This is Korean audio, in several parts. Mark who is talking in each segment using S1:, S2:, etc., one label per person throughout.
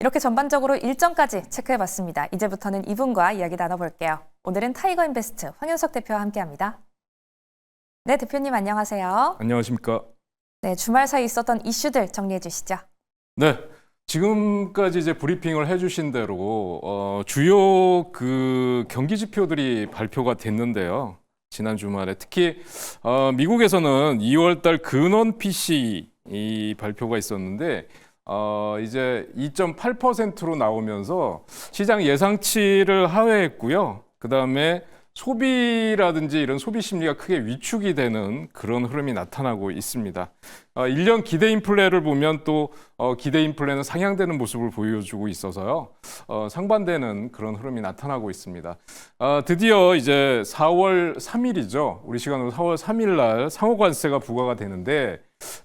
S1: 이렇게 전반적으로 일정까지 체크해봤습니다. 이제부터는 이분과 이야기 나눠볼게요. 오늘은 타이거인베스트 황윤석 대표와 함께합니다. 네, 대표님 안녕하세요.
S2: 안녕하십니까.
S1: 네, 주말 사이 있었던 이슈들 정리해 주시죠.
S2: 네, 지금까지 이제 브리핑을 해주신 대로 주요 그 경기 지표들이 발표가 됐는데요. 지난 주말에 특히 미국에서는 2월달 근원 PCE 이 발표가 있었는데 이제 2.8%로 나오면서 시장 예상치를 하회했고요. 그 다음에 소비라든지 이런 소비 심리가 크게 위축이 되는 그런 흐름이 나타나고 있습니다. 1년 기대 인플레를 보면 또 기대 인플레는 상향되는 모습을 보여주고 있어서요. 상반되는 그런 흐름이 나타나고 있습니다. 드디어 이제 4월 3일이죠. 우리 시간으로 4월 3일 날 상호관세가 부과가 되는데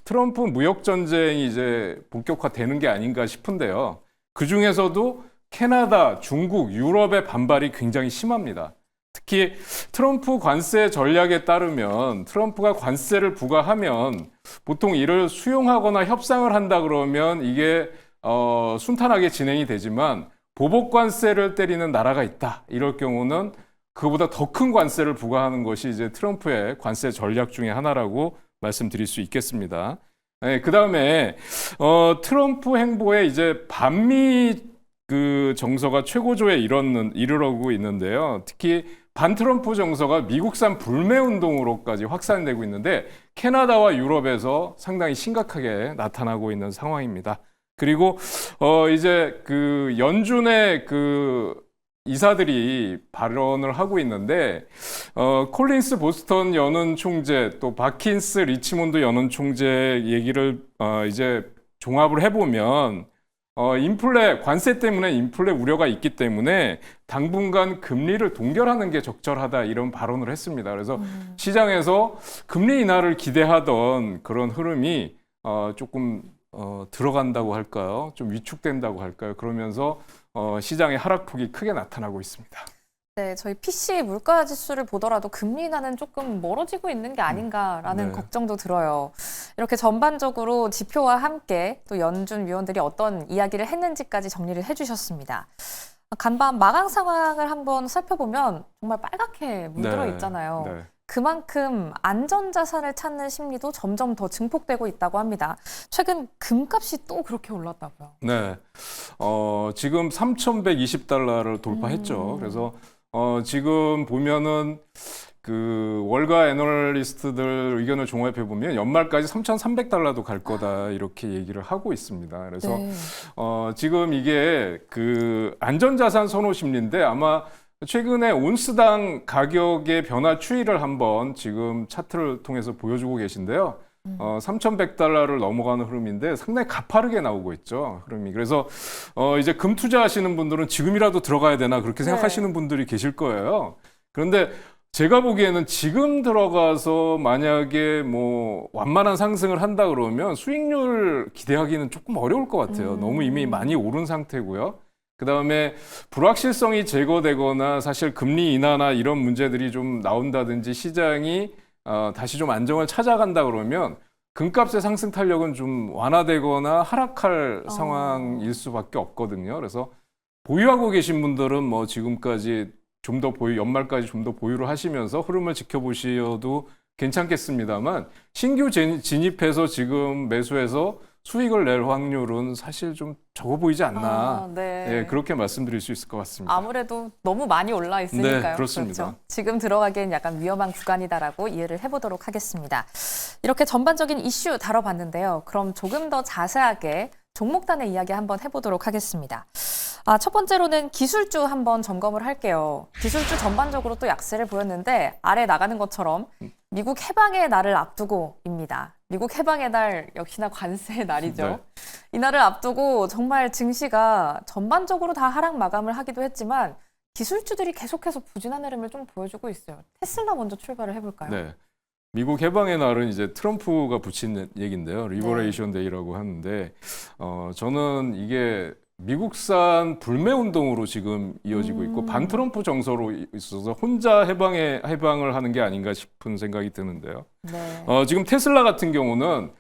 S2: 트럼프 무역 전쟁이 이제 본격화되는 게 아닌가 싶은데요. 그 중에서도 캐나다, 중국, 유럽의 반발이 굉장히 심합니다. 특히 트럼프 관세 전략에 따르면 트럼프가 관세를 부과하면 보통 이를 수용하거나 협상을 한다 그러면 이게 순탄하게 진행이 되지만 보복 관세를 때리는 나라가 있다. 이럴 경우는 그보다 더 큰 관세를 부과하는 것이 이제 트럼프의 관세 전략 중에 하나라고 말씀드릴 수 있겠습니다. 네, 그다음에 트럼프 행보에 이제 반미 그 정서가 최고조에 이르러고 있는데요. 특히 반트럼프 정서가 미국산 불매 운동으로까지 확산되고 있는데 캐나다와 유럽에서 상당히 심각하게 나타나고 있는 상황입니다. 그리고 이제 그 연준의 그 이사들이 발언을 하고 있는데 콜린스 보스턴 연은 총재 또 바킨스 리치몬드 연은 총재 얘기를 이제 종합을 해보면 인플레, 관세 때문에 인플레 우려가 있기 때문에 당분간 금리를 동결하는 게 적절하다 이런 발언을 했습니다. 그래서 시장에서 금리 인하를 기대하던 그런 흐름이 조금 들어간다고 할까요? 좀 위축된다고 할까요? 그러면서 시장의 하락폭이 크게 나타나고 있습니다.
S1: 네, 저희 PC 물가 지수를 보더라도 금리 인하는 조금 멀어지고 있는 게 아닌가라는
S2: 네.
S1: 걱정도 들어요. 이렇게 전반적으로 지표와 함께 또 연준 위원들이 어떤 이야기를 했는지까지 정리를 해주셨습니다. 간밤 마감 상황을 한번 살펴보면 정말 빨갛게 물들어 있잖아요.
S2: 네.
S1: 그만큼 안전자산을 찾는 심리도 점점 더 증폭되고 있다고 합니다. 최근 금값이 또 그렇게 올랐다고요.
S2: 네. 지금 3,120달러를 돌파했죠. 그래서 지금 보면은 그 월가 애널리스트들 의견을 종합해 보면 연말까지 3,300달러도 갈 거다 이렇게 얘기를 하고 있습니다. 그래서
S1: 네.
S2: 지금 이게 그 안전자산 선호 심리인데 아마 최근에 온스당 가격의 변화 추이를 한번 지금 차트를 통해서 보여주고 계신데요. 3,100달러를 넘어가는 흐름인데 상당히 가파르게 나오고 있죠. 흐름이. 그래서 이제 금 투자하시는 분들은 지금이라도 들어가야 되나 그렇게 생각하시는 분들이 계실 거예요. 그런데 제가 보기에는 지금 들어가서 만약에 뭐 완만한 상승을 한다 그러면 수익률 기대하기는 조금 어려울 것 같아요. 너무 이미 많이 오른 상태고요. 그다음에 불확실성이 제거되거나 사실 금리 인하나 이런 문제들이 좀 나온다든지 시장이 다시 좀 안정을 찾아간다 그러면 금값의 상승 탄력은 좀 완화되거나 하락할 상황일 수밖에 없거든요. 그래서 보유하고 계신 분들은 뭐 지금까지 좀 더 연말까지 좀 더 보유를 하시면서 흐름을 지켜보셔도 괜찮겠습니다만 신규 진입해서 지금 매수해서 수익을 낼 확률은 사실 좀 적어 보이지 않나.
S1: 네.
S2: 네, 그렇게 말씀드릴 수 있을 것 같습니다.
S1: 아무래도 너무 많이 올라 있으니까요.
S2: 네, 그렇습니다.
S1: 그렇죠? 지금 들어가기엔 약간 위험한 구간이다라고 이해를 해보도록 하겠습니다. 이렇게 전반적인 이슈 다뤄봤는데요. 그럼 조금 더 자세하게 종목단의 이야기 한번 해보도록 하겠습니다. 첫 번째로는 기술주 한번 점검을 할게요. 기술주 전반적으로 또 약세를 보였는데 아래 나가는 것처럼 미국 해방의 날을 앞두고입니다. 미국 해방의 날 역시나 관세의 날이죠.
S2: 네.
S1: 이 날을 앞두고 정말 증시가 전반적으로 다 하락 마감을 하기도 했지만 기술주들이 계속해서 부진한 흐름을 좀 보여주고 있어요. 테슬라 먼저 출발을 해볼까요?
S2: 네. 미국 해방의 날은 이제 트럼프가 붙인 얘기인데요. 리버레이션 데이라고 하는데 저는 이게 미국산 불매 운동으로 지금 이어지고 있고 반트럼프 정서로 있어서 혼자 해방을 하는 게 아닌가 싶은 생각이 드는데요.
S1: 네.
S2: 지금 테슬라 같은 경우는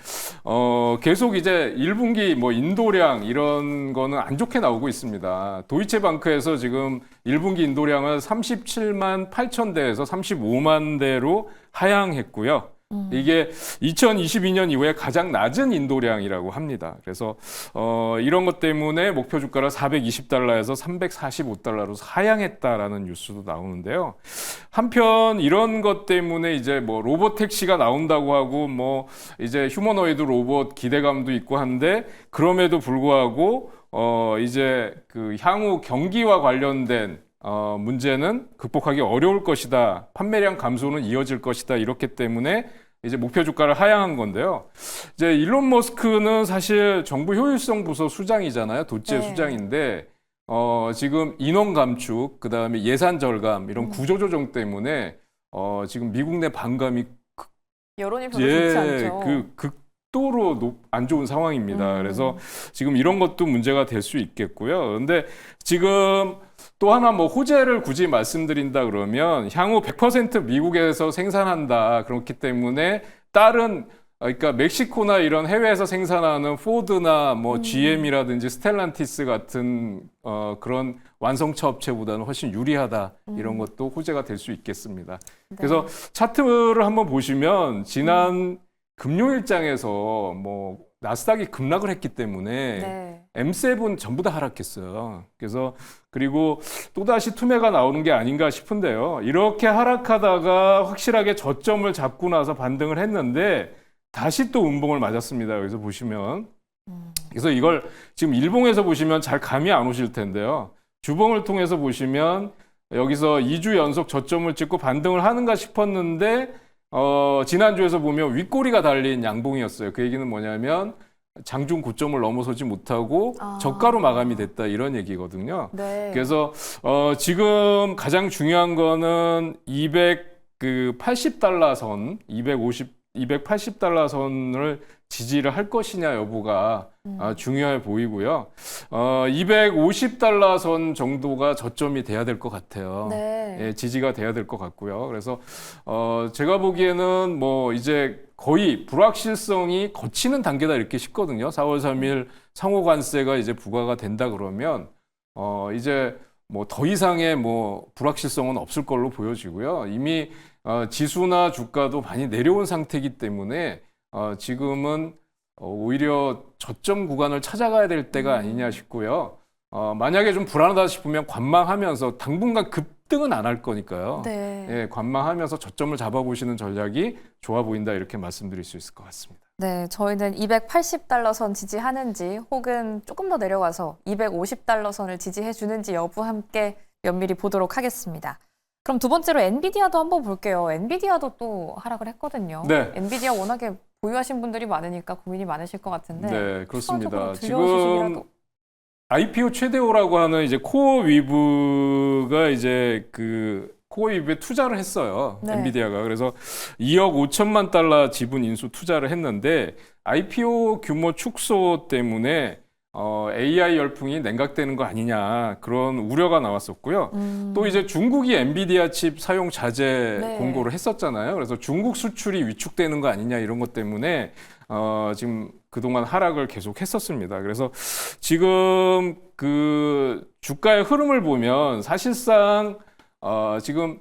S2: 계속 이제 1분기 뭐 인도량 이런 거는 안 좋게 나오고 있습니다. 도이체방크에서 지금 1분기 인도량은 37만 8천 대에서 35만 대로 하향했고요. 이게 2022년 이후에 가장 낮은 인도량이라고 합니다. 그래서 이런 것 때문에 목표 주가를 420달러에서 345달러로 하향했다라는 뉴스도 나오는데요. 한편 이런 것 때문에 이제 뭐 로봇 택시가 나온다고 하고 뭐 이제 휴머노이드 로봇 기대감도 있고 한데 그럼에도 불구하고 이제 그 향후 경기와 관련된 문제는 극복하기 어려울 것이다. 판매량 감소는 이어질 것이다. 이렇기 때문에 이제 목표 주가를 하향한 건데요. 이제 일론 머스크는 사실 정부 효율성 부서 수장이잖아요. 도체
S1: 네.
S2: 수장인데 지금 인원 감축, 그다음에 예산 절감 이런 구조 조정 때문에 지금 미국 내 반감이
S1: 여론이 별로 좋지 않죠.
S2: 극도로 안 좋은 상황입니다. 그래서 지금 이런 것도 문제가 될 수 있겠고요. 그런데 지금 또 하나 뭐 호재를 굳이 말씀드린다 그러면 향후 100% 미국에서 생산한다. 그렇기 때문에 다른 그러니까 멕시코나 이런 해외에서 생산하는 포드나 뭐 GM이라든지 스텔란티스 같은 그런 완성차 업체보다는 훨씬 유리하다. 이런 것도 호재가 될 수 있겠습니다.
S1: 네.
S2: 그래서 차트를 한번 보시면 지난 금요일장에서 뭐 나스닥이 급락을 했기 때문에
S1: 네.
S2: M7 전부 다 하락했어요. 그래서 그리고 또다시 투매가 나오는 게 아닌가 싶은데요. 이렇게 하락하다가 확실하게 저점을 잡고 나서 반등을 했는데 다시 또 음봉을 맞았습니다. 여기서 보시면. 그래서 이걸 지금 일봉에서 보시면 잘 감이 안 오실 텐데요. 주봉을 통해서 보시면 여기서 2주 연속 저점을 찍고 반등을 하는가 싶었는데 지난주에서 보면 윗꼬리가 달린 양봉이었어요. 그 얘기는 뭐냐면 장중 고점을 넘어서지 못하고 저가로 마감이 됐다 이런 얘기거든요.
S1: 네.
S2: 그래서 지금 가장 중요한 거는 280달러 선, 280달러 선을 지지를 할 것이냐 여부가 중요해 보이고요. 250달러 선 정도가 저점이 돼야 될 것 같아요.
S1: 네.
S2: 예, 지지가 돼야 될 것 같고요. 그래서 제가 보기에는 뭐 이제 거의 불확실성이 거치는 단계다 이렇게 싶거든요. 4월 3일 상호 관세가 이제 부과가 된다 그러면 이제 뭐 더 이상의 뭐 불확실성은 없을 걸로 보여지고요. 이미 지수나 주가도 많이 내려온 상태이기 때문에 지금은 오히려 저점 구간을 찾아가야 될 때가 아니냐 싶고요. 만약에 좀 불안하다 싶으면 관망하면서 당분간 급등은 안 할 거니까요.
S1: 네.
S2: 예, 관망하면서 저점을 잡아보시는 전략이 좋아 보인다 이렇게 말씀드릴 수 있을 것 같습니다.
S1: 네, 저희는 280달러 선 지지하는지 혹은 조금 더 내려가서 250달러 선을 지지해 주는지 여부 함께 면밀히 보도록 하겠습니다. 그럼 두 번째로 엔비디아도 한번 볼게요. 엔비디아도 또 하락을 했거든요.
S2: 네.
S1: 엔비디아 워낙에 보유하신 분들이 많으니까 고민이 많으실 것 같은데.
S2: 네, 그렇습니다.
S1: 추가적으로
S2: 지금
S1: 들려주시기라도.
S2: IPO 최대호라고 하는 이제 코어위브가 이제 그 코어위브에 투자를 했어요.
S1: 네.
S2: 엔비디아가. 그래서 2억 5천만 달러 지분 인수 투자를 했는데 IPO 규모 축소 때문에 AI 열풍이 냉각되는 거 아니냐 그런 우려가 나왔었고요. 또 이제 중국이 엔비디아 칩 사용 자제
S1: 네.
S2: 공고를 했었잖아요. 그래서 중국 수출이 위축되는 거 아니냐 이런 것 때문에 지금 그동안 하락을 계속 했었습니다. 그래서 지금 그 주가의 흐름을 보면 사실상 지금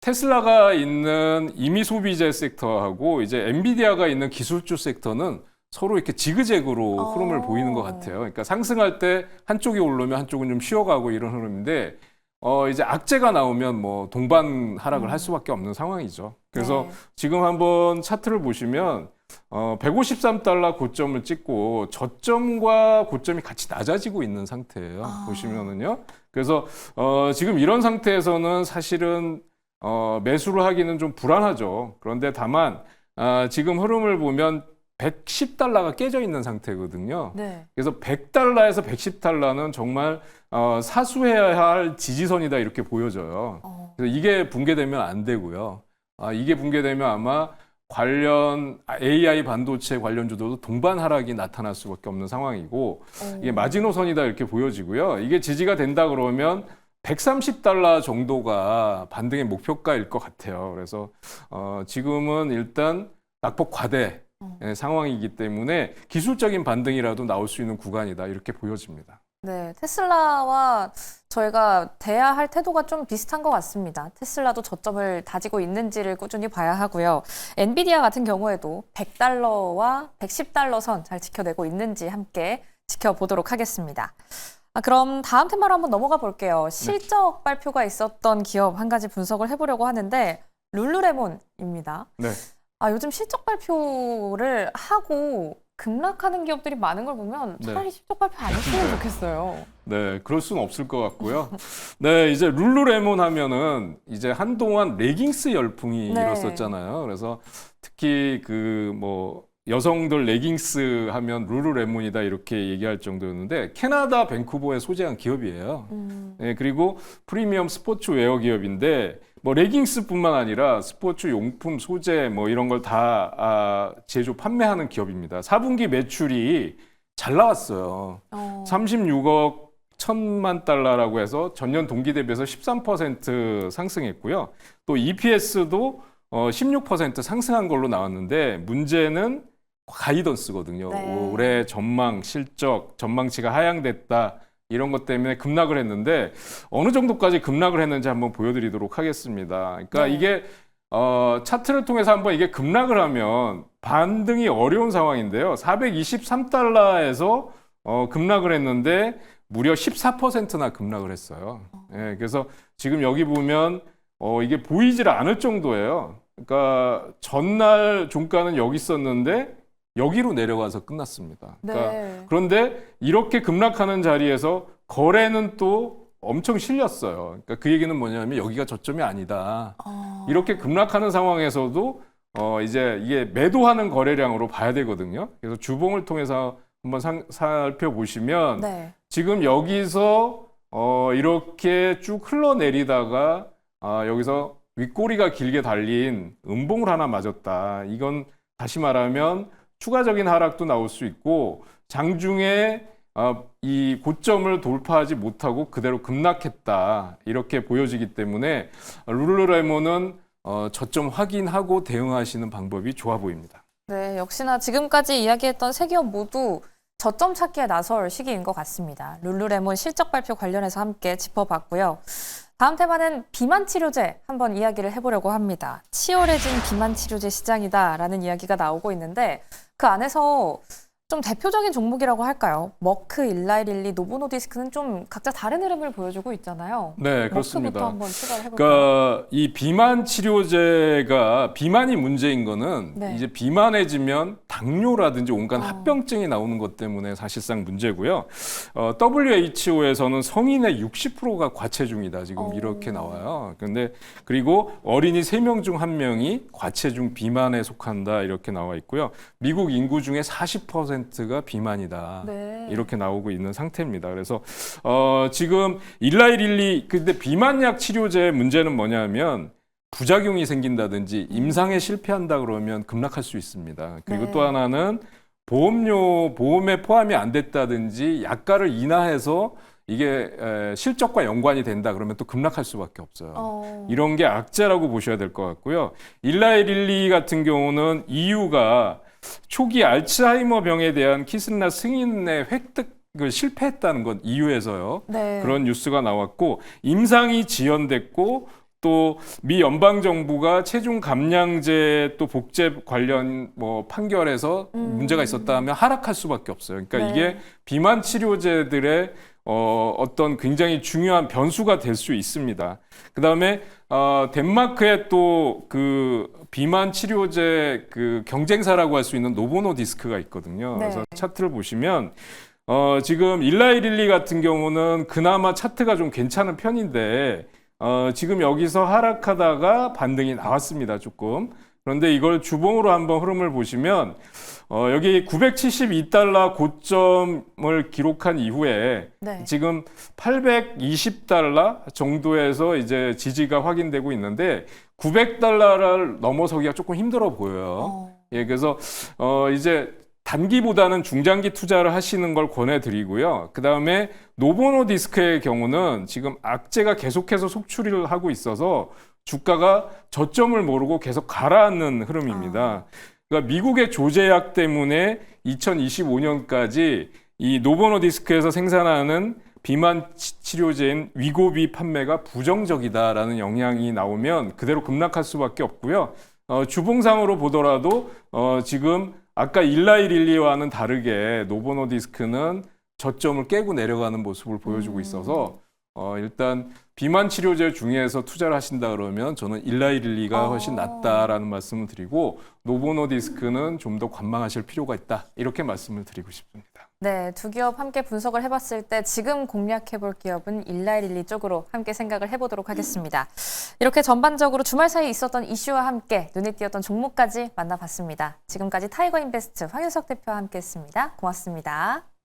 S2: 테슬라가 있는 임의 소비재 섹터하고 이제 엔비디아가 있는 기술주 섹터는 서로 이렇게 지그재그로 흐름을 보이는 것 같아요. 그러니까 상승할 때 한쪽이 오르면 한쪽은 좀 쉬어가고 이런 흐름인데 이제 악재가 나오면 뭐 동반 하락을 할 수밖에 없는 상황이죠. 그래서
S1: 네.
S2: 지금 한번 차트를 보시면 153달러 고점을 찍고 저점과 고점이 같이 낮아지고 있는 상태예요. 보시면은요. 그래서 지금 이런 상태에서는 사실은 매수를 하기는 좀 불안하죠. 그런데 다만 지금 흐름을 보면 110달러가 깨져 있는 상태거든요.
S1: 네.
S2: 그래서 100달러에서 110달러는 정말 사수해야 할 지지선이다 이렇게 보여져요. 그래서 이게 붕괴되면 안 되고요. 이게 붕괴되면 아마 관련 AI 반도체 관련주도 동반 하락이 나타날 수밖에 없는 상황이고 이게 마지노선이다 이렇게 보여지고요. 이게 지지가 된다 그러면 130달러 정도가 반등의 목표가일 것 같아요. 그래서 지금은 일단 낙폭 과대 상황이기 때문에 기술적인 반등이라도 나올 수 있는 구간이다 이렇게 보여집니다.
S1: 네, 테슬라와 저희가 대화할 태도가 좀 비슷한 것 같습니다. 테슬라도 저점을 다지고 있는지를 꾸준히 봐야 하고요. 엔비디아 같은 경우에도 100달러와 110달러 선 잘 지켜내고 있는지 함께 지켜보도록 하겠습니다. 그럼 다음 테마로 한번 넘어가 볼게요. 실적 발표가 있었던 기업 한 가지 분석을 해보려고 하는데 룰루레몬입니다.
S2: 네.
S1: 요즘 실적 발표를 하고 급락하는 기업들이 많은 걸 보면 차라리 실적 발표 안 했으면 좋겠어요.
S2: 네, 그럴 수는 없을 것 같고요. 네, 이제 룰루레몬 하면은 이제 한동안 레깅스 열풍이 일었었잖아요. 그래서 특히 여성들 레깅스 하면 룰루레몬이다 이렇게 얘기할 정도였는데 캐나다 밴쿠버에 소재한 기업이에요. 네, 그리고 프리미엄 스포츠웨어 기업인데 레깅스뿐만 아니라 스포츠 용품, 소재 이런 걸 다 제조 판매하는 기업입니다. 4분기 매출이 잘 나왔어요. 36억 1천만 달러라고 해서 전년 동기 대비해서 13% 상승했고요. 또 EPS도 16% 상승한 걸로 나왔는데 문제는 가이던스거든요.
S1: 네.
S2: 올해 전망, 실적, 전망치가 하향됐다. 이런 것 때문에 급락을 했는데 어느 정도까지 급락을 했는지 한번 보여드리도록 하겠습니다. 그러니까 이게 차트를 통해서 한번 이게 급락을 하면 반등이 어려운 상황인데요. 423달러에서 급락을 했는데 무려 14%나 급락을 했어요. 예, 그래서 지금 여기 보면 이게 보이질 않을 정도예요. 그러니까 전날 종가는 여기 있었는데 여기로 내려가서 끝났습니다. 그러니까 그런데 이렇게 급락하는 자리에서 거래는 또 엄청 실렸어요. 그러니까 그 얘기는 뭐냐면 여기가 저점이 아니다. 이렇게 급락하는 상황에서도 이제 이게 매도하는 거래량으로 봐야 되거든요. 그래서 주봉을 통해서 한번 살펴보시면 지금 여기서 이렇게 쭉 흘러내리다가 여기서 윗꼬리가 길게 달린 음봉을 하나 맞았다. 이건 다시 말하면 추가적인 하락도 나올 수 있고 장중에 이 고점을 돌파하지 못하고 그대로 급락했다 이렇게 보여지기 때문에 룰루레몬은 저점 확인하고 대응하시는 방법이 좋아 보입니다.
S1: 네, 역시나 지금까지 이야기했던 세 기업 모두 저점 찾기에 나설 시기인 것 같습니다. 룰루레몬 실적 발표 관련해서 함께 짚어봤고요. 다음 테마는 비만 치료제 한번 이야기를 해보려고 합니다. 치열해진 비만 치료제 시장이다라는 이야기가 나오고 있는데 그 안에서 좀 대표적인 종목이라고 할까요? 머크, 일라이릴리, 노보노디스크는 좀 각자 다른 흐름을 보여주고 있잖아요.
S2: 네, 그렇습니다.
S1: 머크부터 한번 추가를 해볼까요?
S2: 그러니까 이 비만 치료제가 비만이 문제인 거는 이제 비만해지면 당뇨라든지 온갖 합병증이 나오는 것 때문에 사실상 문제고요. WHO에서는 성인의 60%가 과체중이다 지금 이렇게 나와요. 근데 그리고 어린이 3명 중 1명이 과체중 비만에 속한다 이렇게 나와 있고요. 미국 인구 중에 40%가 비만이다. 이렇게 나오고 있는 상태입니다. 그래서 지금 일라이릴리 근데 비만약 치료제의 문제는 뭐냐면 부작용이 생긴다든지 임상에 실패한다 그러면 급락할 수 있습니다. 그리고 또 하나는 보험에 포함이 안 됐다든지 약가를 인하해서 이게 실적과 연관이 된다 그러면 또 급락할 수밖에 없어요. 이런 게 악재라고 보셔야 될 것 같고요. 일라이릴리 같은 경우는 EU가 초기 알츠하이머 병에 대한 키스나 승인의 획득을 실패했다는 건 EU에서요. 그런 뉴스가 나왔고 임상이 지연됐고 또 미 연방 정부가 체중 감량제 또 복제 관련 판결에서 문제가 있었다 하면 하락할 수밖에 없어요. 그러니까 이게 비만 치료제들의 어떤 굉장히 중요한 변수가 될 수 있습니다. 그다음에 덴마크의 또 그 비만 치료제 그 경쟁사라고 할 수 있는 노보노디스크가 있거든요. 그래서 차트를 보시면 지금 일라이릴리 같은 경우는 그나마 차트가 좀 괜찮은 편인데 지금 여기서 하락하다가 반등이 나왔습니다. 조금. 그런데 이걸 주봉으로 한번 흐름을 보시면 여기 972달러 고점을 기록한 이후에
S1: 네.
S2: 지금 820달러 정도에서 이제 지지가 확인되고 있는데 900달러를 넘어서기가 조금 힘들어 보여요. 예, 그래서 이제 단기보다는 중장기 투자를 하시는 걸 권해드리고요. 그 다음에 노보노디스크의 경우는 지금 악재가 계속해서 속출을 하고 있어서 주가가 저점을 모르고 계속 가라앉는 흐름입니다. 그러니까 미국의 조제약 때문에 2025년까지 이 노보노디스크에서 생산하는 비만 치료제인 위고비 판매가 부정적이다라는 영향이 나오면 그대로 급락할 수밖에 없고요. 주봉상으로 보더라도 지금 아까 일라이릴리와는 다르게 노보노디스크는 저점을 깨고 내려가는 모습을 보여주고 있어서 일단 비만 치료제 중에서 투자를 하신다 그러면 저는 일라이릴리가 훨씬 낫다라는 말씀을 드리고 노보노디스크는 좀 더 관망하실 필요가 있다 이렇게 말씀을 드리고 싶습니다.
S1: 네, 두 기업 함께 분석을 해봤을 때 지금 공략해볼 기업은 일라이릴리 쪽으로 함께 생각을 해보도록 하겠습니다. 이렇게 전반적으로 주말 사이에 있었던 이슈와 함께 눈에 띄었던 종목까지 만나봤습니다. 지금까지 타이거인베스트 황윤석 대표와 함께했습니다. 고맙습니다.